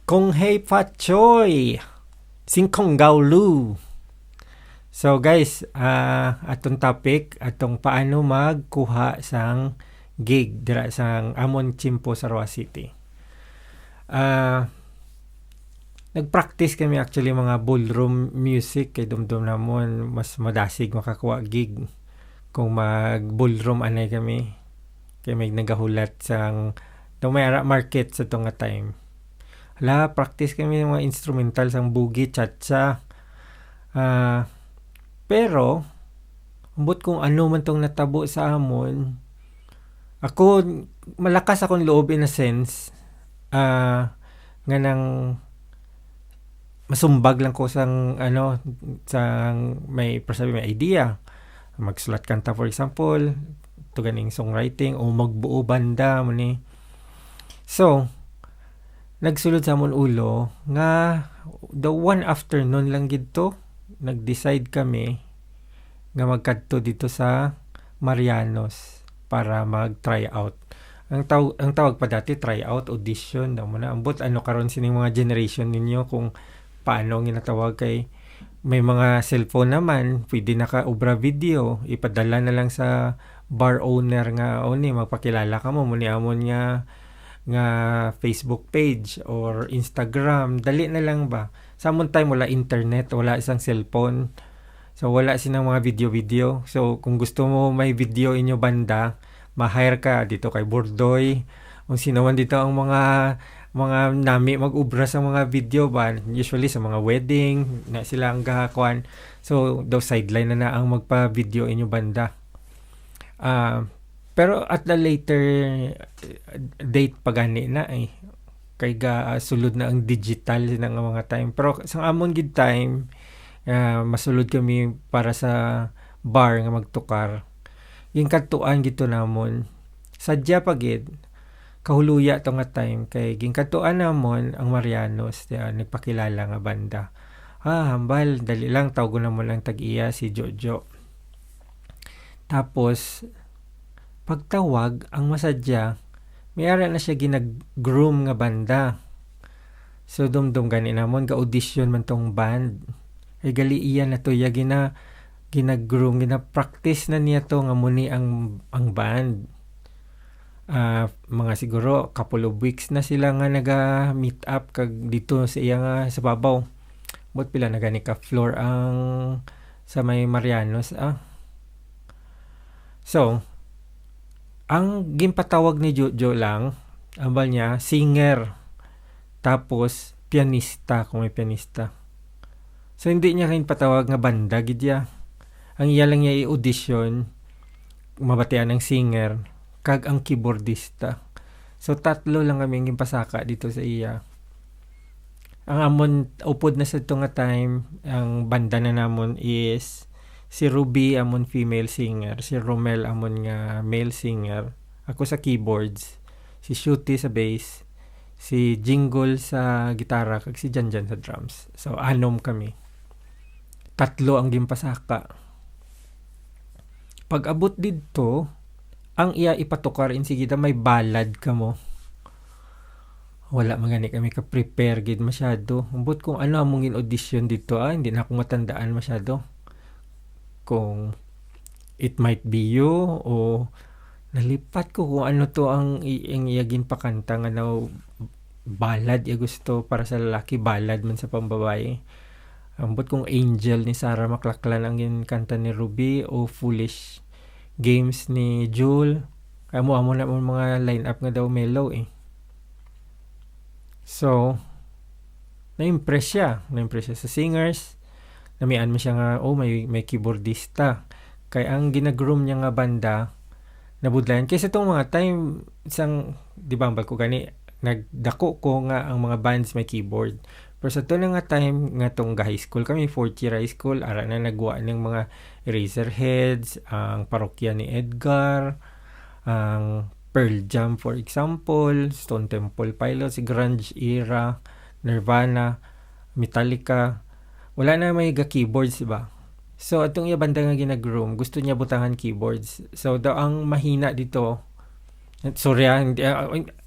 Kung Hei Fat Choy, Singkong Gao Lu. So guys, atong topic, atong paano magkuha sang gig dira sang amon Chimpo sa Roa City. Nag-practice kami actually mga ballroom music kay dumdum namon mas madasig makakuha gig kung mag-ballroom anay kami. Kay may nagahulat sang Tumera market sa itong time. Practice kami ng mga instrumental sang boogie, cha-cha. Pero, ambot kung ano man tong natabo sa amon, ako, malakas akong loob in a sense, nga nang masumbag lang ko sang may idea. Magsulat kanta for example, to ganing songwriting o magbuo banda mo ni. So, nagsulod sa amon ulo nga the one afternoon lang gidto nag-decide kami nga magkadto dito sa Marianos para mag-try out. Ang tawag pa dati try out audition daw mo na ambot karon sining mga generation ninyo kung paano ginatawag kay may mga cellphone naman pwede naka-ubra video ipadala na lang sa bar owner nga magpakilala ka mo muni amon nga Facebook page or Instagram, dali na lang ba? Sa amon time wala internet, wala isang cellphone. So wala sinang mga video-video. So kung gusto mo may video inyo banda, ma-hire ka dito kay Bordoy. Kung sino man dito ang mga nami mag-ubra sa mga video ba, usually sa mga wedding na sila ang gahakuan. So daw sideline na ang magpa-video inyo banda. Pero at the later date pagani na kay sulod na ang digital ng mga time. Pero sa amon gid time masulod kami para sa bar nga magtukar. Yung katuan gito namon sadya pagid kahuluya to nga time kay ginkatuan namon ang Marianos nagpakilala nga banda. Hambal dali lang tawgon namon ang tag-iya si Jojo. Tapos pagtawag ang masadya may ara na siya ginag-groom nga banda. So dumdum gani namon ga audition man tong band. Ay gali iya na to ya ginag-groom, gina-practice na niya to nga muni ang band. Mga siguro couple of weeks na sila nga naga-meet up kag dito sa iya nga sa babaw. Bot pila na gani ka floor ang sa may Marianos. So, ang gimpatawag ni Jojo lang, ambal niya, singer, tapos pianista, kung may pianista. So, hindi niya kain patawag nga banda, gidya. Ang iya lang niya i-audition, mabatian ng singer, kag ang keyboardista. So, tatlo lang kami gimpasaka dito sa iya. Ang amon, upod na sa ito nga time, ang banda na namon is si Ruby amon female singer, si Romel amon nga male singer, ako sa keyboards, si Shooty sa bass, si Jingle sa gitara, kag si Janjan sa drums. So anom kami. Tatlo ang gimpasaka. Pag abot didto, ang iya ipatukar insigida may ballad kamo. Wala magani kami ka-prepare gid masyado. Umbot kung ano among in-audition dito, hindi na ako matandaan masyado. Kung It Might Be You o nalipat ko kung ano to ang iyagin pakanta nga na ballad ya gusto para sa lalaki, ballad man sa pambabae. Ambot kung Angel ni Sarah McLachlan ang kanta ni Ruby o Foolish Games ni Jewel. Kaya mo na mga line-up nga daw mellow So, na-impress siya sa singers. Namian mo siya nga, may keyboardista. Kaya ang ginagroom niya nga banda, nabudlayan. Kasi itong mga time, di ba, ko gani, nagdako ko nga ang mga bands may keyboard. Pero sa ito na nga time, nga itong high school kami, 4th year high school, ara na nagwa ng mga Eraserheads, ang parokya ni Edgar, ang Pearl Jam for example, Stone Temple Pilots, Grunge Era, Nirvana, Metallica, wala na may keyboards, diba? So, itong iya banda nga ginagroom, gusto niya butangan keyboards. So, ang mahina dito, sorry,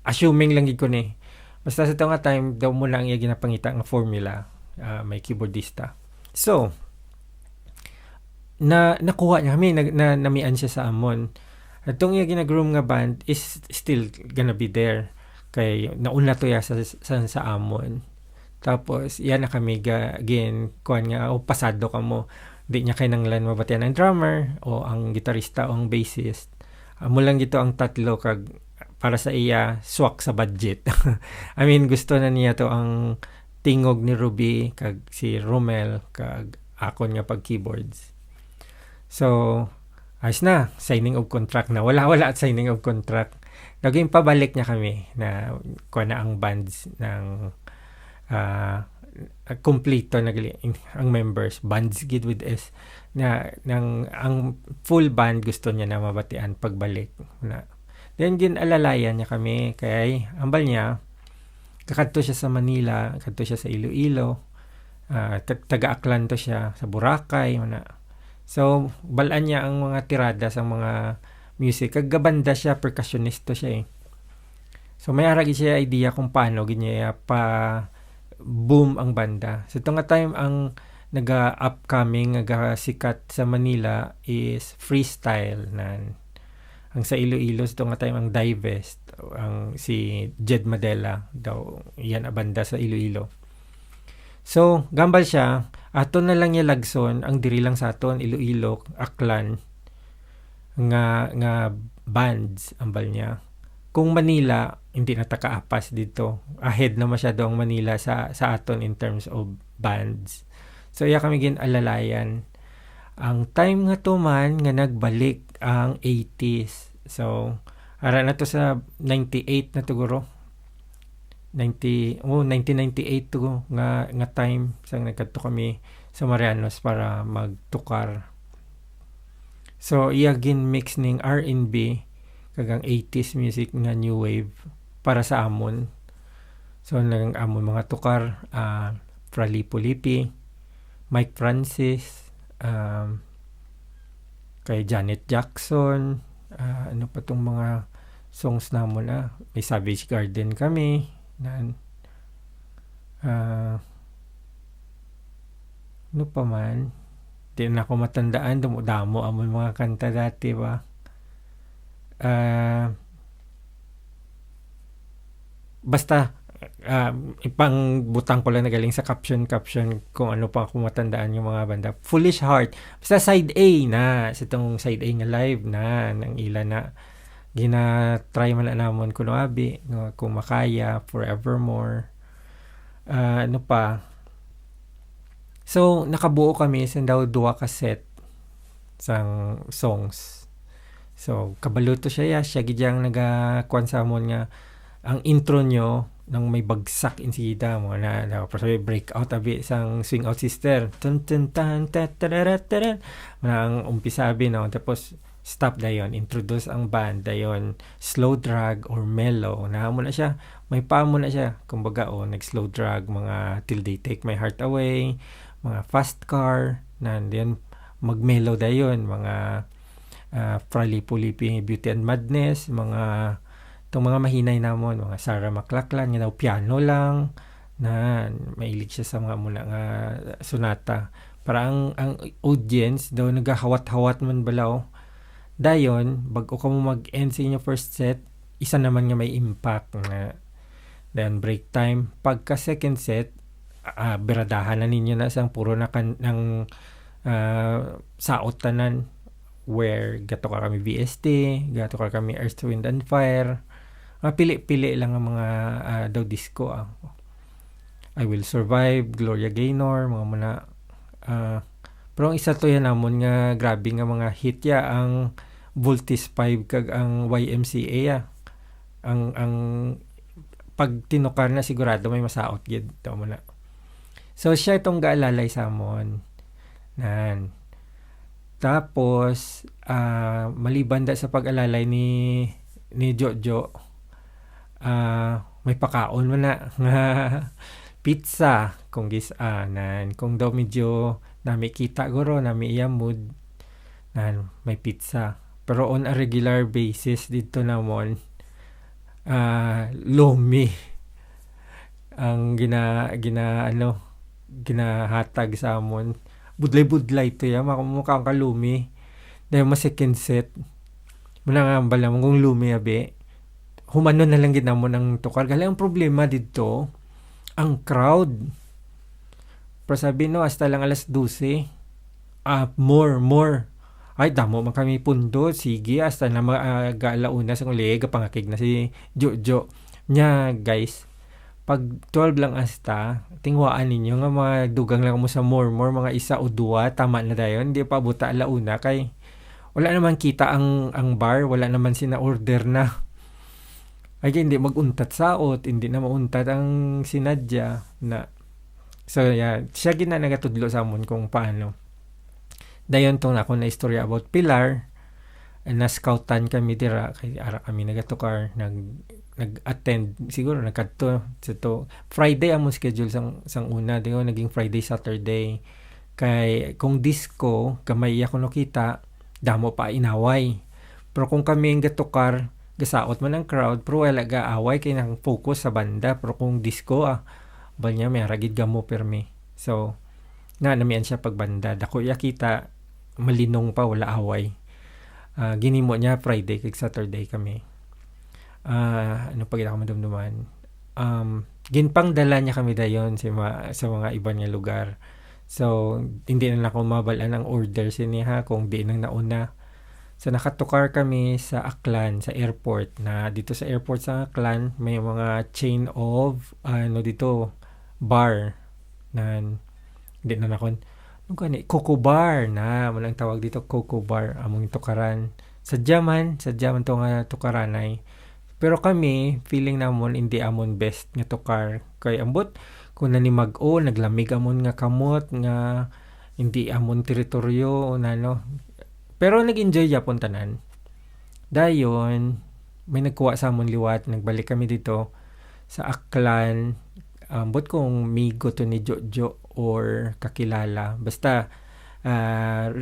assuming lang ko ni, Basta sa ito nga time, daw mo lang iya ginapangita nga formula, may keyboardista. So, nakuha niya kami, namian siya sa amon. At itong iya ginagroom nga band is still gonna be there. Kay nauna to ya sa amon. Tapos, yan na kami kuhan nga, pasado ka mo. Di niya kinanglan mabatian ang drummer, o ang gitarista, o ang bassist. Amo lang gito ang tatlo, kag para sa iya, swak sa budget. I mean, gusto na niya to ang tingog ni Ruby, kag si Romel, kag akon nga pag keyboards. So, ayos na, signing of contract na. Wala at signing of contract. Naging pabalik niya kami na kuha na ang bands ng kompleto ang members, bands gid with S na ang full band gusto niya na mabatian pagbalik na. Then alalayan niya kami kay ambal niya kakadto siya sa Manila, kadto siya sa Iloilo, taga-Aklan to siya sa Boracay na. So balaan niya ang mga tirada sa mga music, kagabanda siya, percussionist to siya So may aragi siya idea kung paano ginya pa boom ang banda. So ito nga time ang naga-upcoming, naga-sikat sa Manila is freestyle na. Ang sa Iloilo, ito nga time ang Divest, ang si Jed Madela daw, yan a banda sa Iloilo. So, gambal siya, aton na lang niya lagson, ang diri lang sa aton, Iloilo, Aklan, nga bands, ambal niya. Kung Manila, hindi na takaapas dito. Ahead na masyado ang Manila sa aton in terms of bands. So, iya kami ginalalayan. Ang time nga to man, nga nagbalik ang 80s. So, ara na to sa 98 na siguro. 1998 to nga time sang nagkadto kami sa Marianos para magtukar. So, iya gin mix ning R&B kagang 80s music nga new wave para sa amon. So, nang amon mga tukar, Frali Pulipi, Mike Francis, kay Janet Jackson, ano pa tong mga songs namon may Savage Garden kami ano pa man, di na ako matandaan, damo amon mga kanta dati ba. Basta ipang butang ko lang na galing sa caption kung ano pa kung matandaan yung mga banda. Foolish Heart, basta side A na, sa itong side A nga live na ng ila na gina-try man na namon kuno abi kung makaya, Forevermore, ano pa. So nakabuo kami sa daw 2 ka set sang songs. So kabalo to siya gidyang nagakuan sa amon nga ang intro nyo nang may bagsak insida mo na breakout abi sang Swing Out Sister, tun tun tan tatarataran ang umpisa abi no, tapos stop dayon, introduce ang band dayon, slow drag or mellow na mo na siya, may pa mo na siya kumbaga nag slow drag mga Till They Take My Heart Away, mga Fast Car na, then mag mellow dayon mga Frali Pulipi, Beauty and Madness, mga itong mga mahinay namon, mga Sarah McLachlan, nga piano lang, na mailig siya sa mga muna nga sonata. Para ang audience, daw nagahawat-hawat man balaw. Dayon, bago ka mo mag-end sa inyo first set, isa naman nga may impact na. Then break time. Pagka second set, beradahan na ninyo na sang puro na ng saot tanan, where gato ka kami VST, gato ka kami Earth, Wind and Fire, pili-pili lang ang mga daw disco. I Will Survive, Gloria Gaynor, mga muna. Pero ang isa to yan namon nga grabe nga mga hit ya, ang Voltis 5 kag ang YMCA ang pag tinukar na sigurado may masaot gid to muna. So siya itong gaalalay sa amon. Nan. Tapos maliban da sa pag-alalay ni Jojo, may pakaon man na nga pizza kung gisanan, kung daw medyo nami kita guro nami iya mood nan may pizza. Pero on a regular basis dito namon lomi ang ginahatag sa amon. Budlay-budlay to ya, mukhang kalumi. Dahil mas second set. Muna nga bala mo kung lumi abe. Humano na lang ginamon ang tukar. Gali ang problema dito, ang crowd. Pero sabi no, hasta lang alas 12. More. Ay, damo man kami pundo. Sige, hasta na mag-alauna sa uliga. Pangakig na si Jojo. Nya, guys, pag 12 lang hasta, tingwaan ninyo nga mga dugang lang mo sa more, mga isa o dua, tama na dayon. Hindi pa buta alauna kay wala naman kita ang bar, wala naman sina-order na. Ay, hindi mag-untat saot, hindi na mauntat ang sinadya na. So, yeah, siya nagatudlo sa amon kung paano. Dayon tong ako na istorya about Pilar. Na-scoutan kami dira kay ara kami nagatukar nag-attend siguro nagkadto sa to Friday among schedule sang una dayon naging Friday Saturday kay kung disco gamay ako nakita damo pa inaway pero kung kami ang gatukar gasaot man ang crowd pero wala gaaway kay nang focus sa banda pero kung disco banya may ragid gamo permi so namian siya pagbanda dako ya kita malinong pa wala away. Ginimo niya Friday kay Saturday kami. Ano pa gina ko madumduman? Ginpang dala niya kami dayon sa mga iba niya lugar. So, hindi na ako mabalaan ang order niya kung di nang nauna. So, nakatukar kami sa Aklan, sa airport. Na dito sa airport sa Aklan, may mga chain of, dito, bar. Na, hindi na nakon. Coco Bar na malang tawag dito Coco Bar among tukaran sadya man to nga tukaranay pero kami feeling namon hindi amon best nga tukar kay ambot kung nani mag-o naglamig amon nga kamot nga hindi amon teritoryo nano pero nag-enjoy yapon tanan dayon may nagkuha sa amon liwat nagbalik kami dito sa Aklan ambot kung migo to ni Jojo or kakilala basta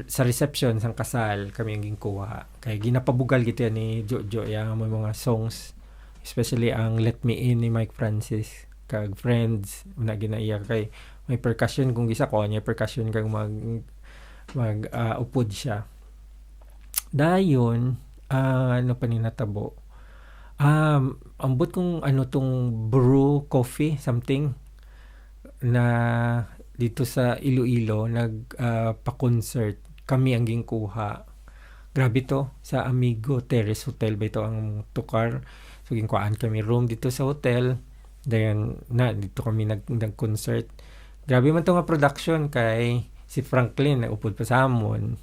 sa reception sang kasal kami ang ginkuha kay ginapabugal gito yan ni Jojo yung mga songs especially ang Let Me In ni Mike Francis kag Friends na ginaiya kay may percussion kung gisa ko niya percussion kag mag upod siya dayon ano pa ni natabo ambot kung ano tong brew coffee something na dito sa Iloilo pa-concert kami ang ginkuha grabe to sa Amigo Terrace Hotel ba ito ang tukar so ginkuhaan kami room dito sa hotel then dito kami nag-concert grabe man to nga production kay si Franklin naupod pa sa amon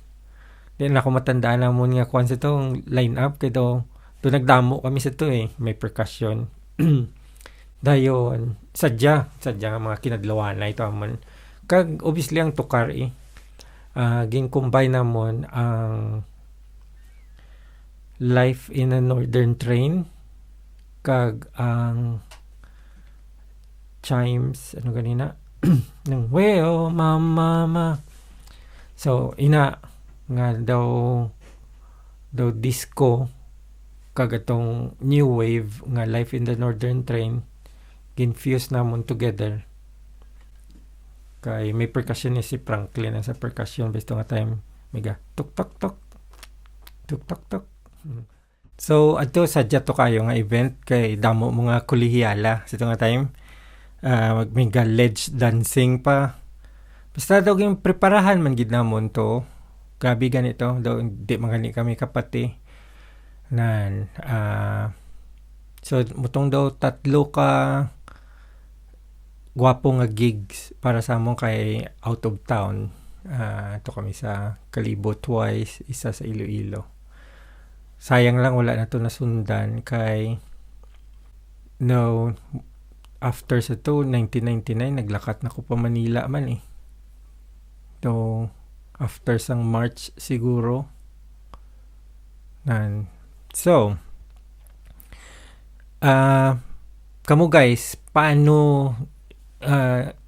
then ako matandaan namon nga kwan sa tong line up kay to nagdamo kami sa to may percussion dayon sadya nga mga kinadlawan na ito amon kag obviously ang tukar gin-combine namon ang Life in a Northern Train kag ang chimes ano ganina ng Weo mama so ina nga daw disco kag atong new wave nga Life in the Northern Train ginfuse namon together kay may percussion ni si Franklin sa percussion besto nga time mega tuk tuk tuk so adto sadya to kayo nga event kay damo mga kolehiyala sa nga time mega ledge dancing pa basta daw yung preparahan man gid namon to grabe ganito daw di magani kami kapati nan so mutong daw 3 ka gwapo nga gigs para sa among kay out of town to kami sa Kalibo twice isa sa Iloilo sayang lang wala na to nasundan kay after sa to 1999 naglakat na ko pa Manila man so after sang March siguro nan so kamo guys paano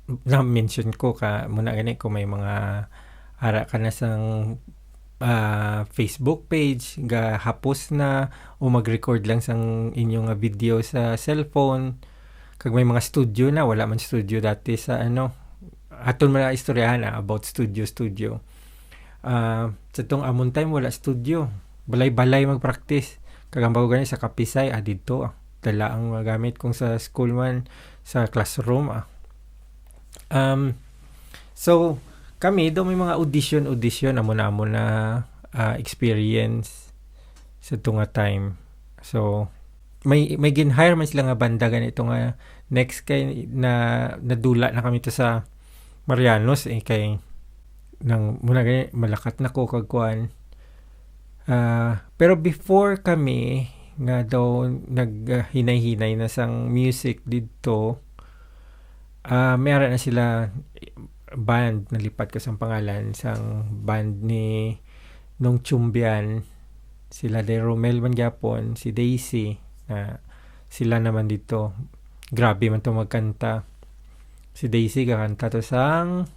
na-mention ko muna gani ko may mga ara ka na sang Facebook page hapos na o mag-record lang sang inyong video sa cellphone kag may mga studio na, wala man studio dati sa aton man istoryahan about studio. Sa tong amon time wala studio, balay-balay mag-practice, kag ang bago gani sa Kapisay dito dala ang mga gamit kung sa school man, sa classroom so kami do may mga audition amo na experience sa tunga time. So may gin-hire man sila nga banda ganito nga next kay na nadula na kami to sa Marianos kay nang muna gani malakat na ko kag kuan. Pero before kami nga daw naghinay-hinay na sang music dito, mayroon na sila band, nalipat ko sa pangalan sang band ni Nong Chumbian, sila de Romel man gyapon, si Daisy, sila naman dito grabe man to magkanta. Si Daisy kakanta to sang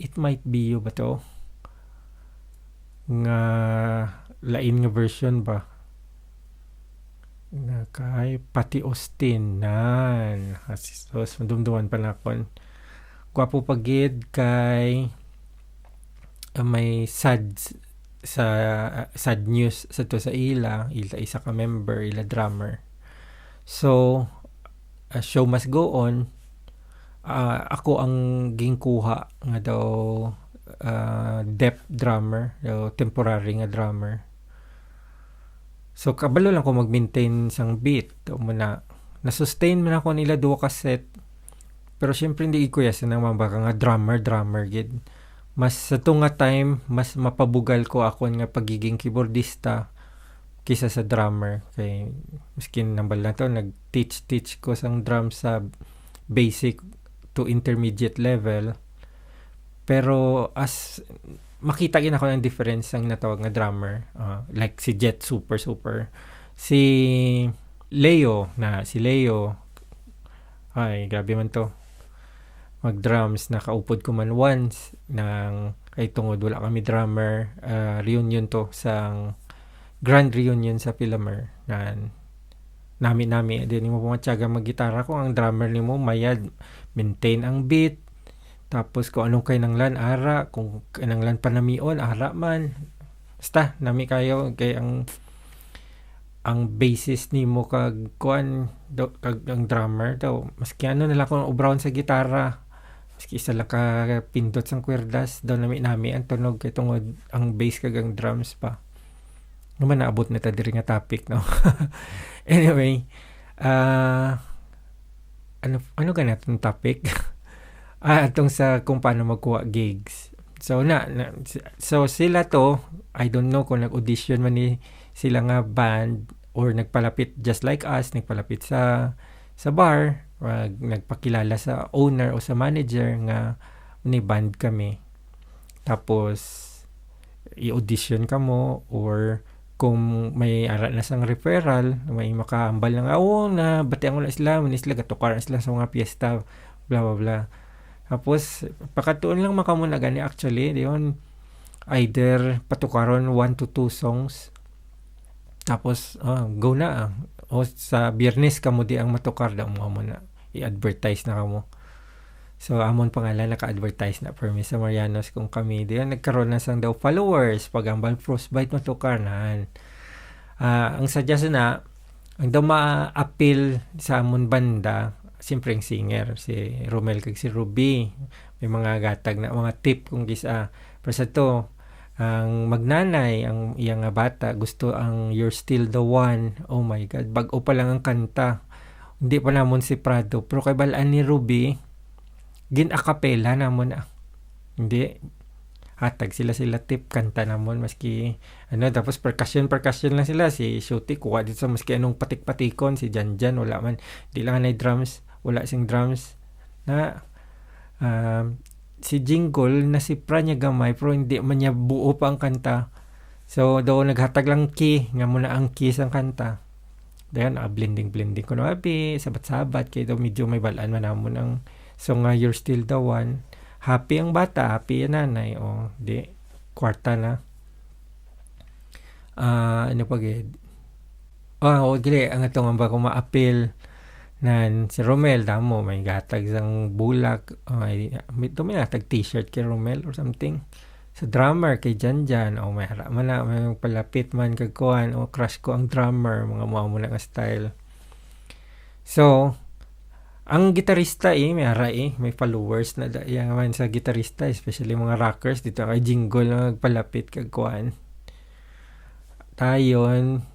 It Might Be You ba to nga lain nga version ba nga kay Pati Austin nan asos dumduman pa na kon gwapo pagid kay may sad news sa to sa ila isa ka member, ila drummer. So show must go on. Ako ang gingkuha nga daw depth drummer, temporary nga drummer. So kabalo lang ko mag-maintain sang beat muna. Na-sustain man ako nila duwa ka set. Pero syempre hindi ko yas nang mabaka nga drummer gid. Mas sa tunga time mas mapabugal ko ako nga pagiging keyboardista kisa sa drummer. Kay miskin nambal na to nag-teach ko sang drum sa basic to intermediate level. Pero as makita gid ako ng difference ang natawag nga drummer, like si Jet super si Leo ay grabe man to mag drums, nakaupod ko man once nang kay tungod wala kami drummer, reunion to sang grand reunion sa Philamer na nami din mo pumatyaga mag-gitara ko ang drummer nimo mayad maintain ang beat. Tapos kung anong kay nanglan ara, kung nanglan panamion ara man. Basta nami kayo kay ang bassist nimo kag kuan kag ang drummer daw maski na lang kung ubrawon sa gitara. Maski isa lang ka pindot sang kwerdas daw nami ang tunog kay tungod ang bass kag ang drums pa. Naman naabot na ta diri nga topic no. Anyway, ano ganatong topic? Atong sa kung paano magkuha gigs. So sila to, I don't know kung nag-audition man ni sila nga band or nagpalapit just like us, nagpalapit sa bar, nagpakilala sa owner o sa manager nga ni band kami. Tapos i-audition ka mo or kung may ara na sang referral, may makaambal na na batian ko na sila, sila gatukaran sila sa mga piyesta, blah blah blah. Tapos pakatuon lang makamuna gani actually diyon either patukaron 1 to 2 songs. Tapos go na o sa Biyernes kamo di ang matukar daw mo na i-advertise na kamo. So amon pangalan naka-advertise na for me sa Marianos kung kami diyon nagkaroon na sang daw followers pag ang Frostbite matukar nan. Ang suggest na ang daw ma-appeal sa amon banda siyempre ang singer si Romel kag si Ruby may mga gatag na mga tip kung gisa pero sa to ang magnanay ang iyang bata gusto ang You're Still the One. Oh my god, bag-o pa lang ang kanta, hindi pa namon si Prado pero kay balaan ni Ruby gin acapella namon hindi hatag sila tip kanta namon maski tapos percussion lang sila si Shoti kuha dito maski anong patik-patikon si Janjan wala man di lang na drums wala sing drums na si Jingle na si pra niya gamay pero hindi man niya buo pa ang kanta so daw naghatag lang key nga muna ang keys ang kanta dayon blending ko na sabat-sabat kay daw medyo may balaan man namon ang so nga You're Still the One happy ang bata happy ang nanay di kwarta na ano pa gid gili ang atong ba ko ma-appeal Nan si Romel damo may gatag sang bulak may natag t-shirt kay Romel or something. Sa drummer kay Janjan may hara man na may palapit man kag kuan crush ko ang drummer mga mo na nga style. So ang gitarista may hara may followers na daya man sa gitarista, especially mga rockers dito kay Jingle na nagpalapit kag kuan. Tayon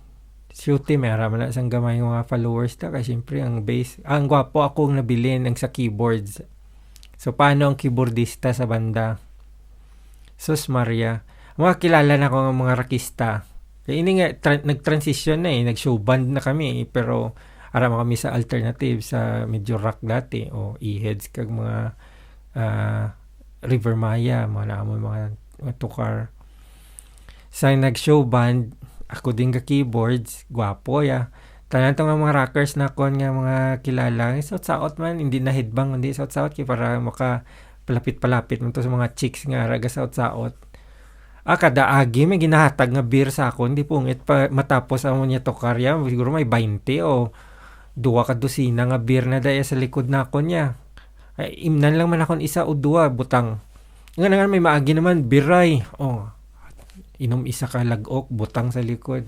Shooty, may haraman na isang gamay ng mga followers ta kasi siyempre ang bass, ang gwapo akong nabilin ang sa keyboards. So paano ang keyboardista sa banda? Sus Maria, mga kilala na ko ng mga rockista. Kaya ini nga nag-transition na nag-show band na kami pero arama kami sa alternative sa medyo rock dati o E-heads kag mga River Maya, mga naamon mga tukar. Sa nag-show band ako din ka keyboards, gwapo ya. Tanan to nga mga rockers na kon nga mga kilala. Saot-saot man, hindi na headbang, hindi saot-saot kay para maka palapit-palapit man to sa mga chicks nga raga saot-saot. Kada agi may ginahatag nga beer sa ako, hindi pungit pa matapos ang niya to karya, siguro may 20 o duwa ka dosina nga beer na daya sa likod na ako niya. Ay, imnan lang man akong isa o duwa, butang. Nga may maagi naman, biray. Inom isa ka lagok, butang sa likod.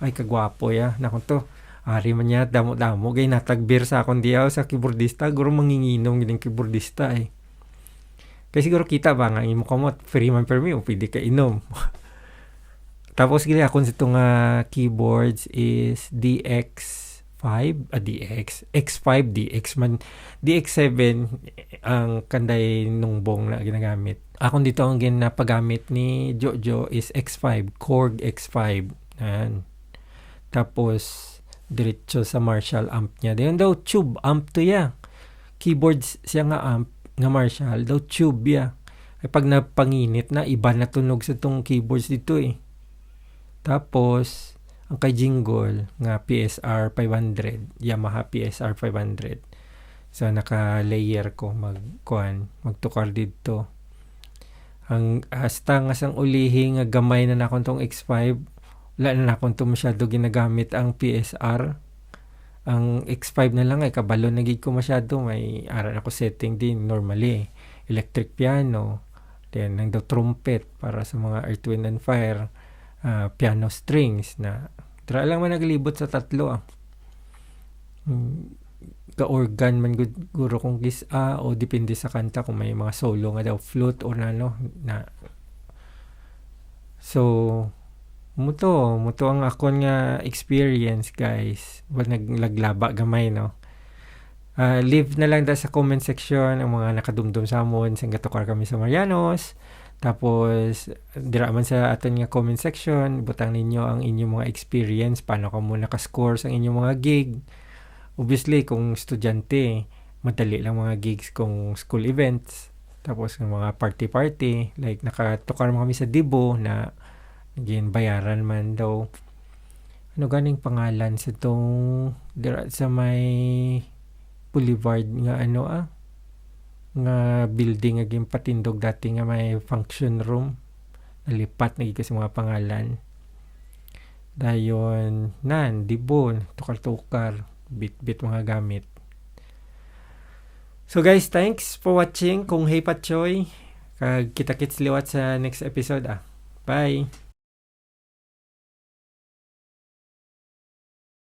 Ay, kagwapo ya. Nakon to, ari man niya, damo-damo. Gay natagbir sa akong diyaw sa keyboardista. Guro manginginom yung keyboardista Kaya siguro kita ba nga, imo kamot, free man per me, o pwede ka inom. Tapos gili akong sa itong keyboards is DX5, X5, DX man. DX7 ang kanday nungbong na ginagamit. Akong dito ang ginapagamit ni Jojo is X5, Korg X5. Ayan. Tapos, diretso sa Marshall amp niya. Dayon daw, tube amp to ya. Keyboards siya nga amp, nga Marshall, daw tube ya. Ay pag napanginit na, iba na tunog sa tong keyboards dito Tapos, ang kay Jingle, nga PSR 500, Yamaha PSR 500. So, naka-layer ko magtukar dito. Ang hasta nga sang ulihi nga gamay na nakon tong X5, wala na nakon to masyado ginagamit ang PSR. Ang X5 na lang kabalo na gid ko masyado, may aral ako setting din normally. Electric piano, then nang daw trumpet para sa mga Earth, Wind and Fire, piano strings na tra lang man naglibot sa tatlo ka-organ man guro kung o depende sa kanta kung may mga solo nga daw flute or na so muto ang akon nga experience guys naglaglaba gamay leave na lang sa comment section ang mga nakadumdum sa amon sang gatukar kami sa Marianos. Tapos dira man sa aton nga comment section butang ninyo ang inyong mga experience, paano ka muna ka-score sa inyong mga gig. Obviously, kung estudyante, madali lang mga gigs kung school events. Tapos, yung mga party-party, like nakatukar mo kami sa Dibo na bayaran man daw. Ano ganing pangalan sa itong sa may boulevard nga nga building nga patindog dati nga may function room. Nalipat na kasi mga pangalan. Dayon, Dibo, tukar-tukar. Bit mga gamit. So guys, thanks for watching. Kung hey Patchoy, kita-kits liwat sa next episode Bye!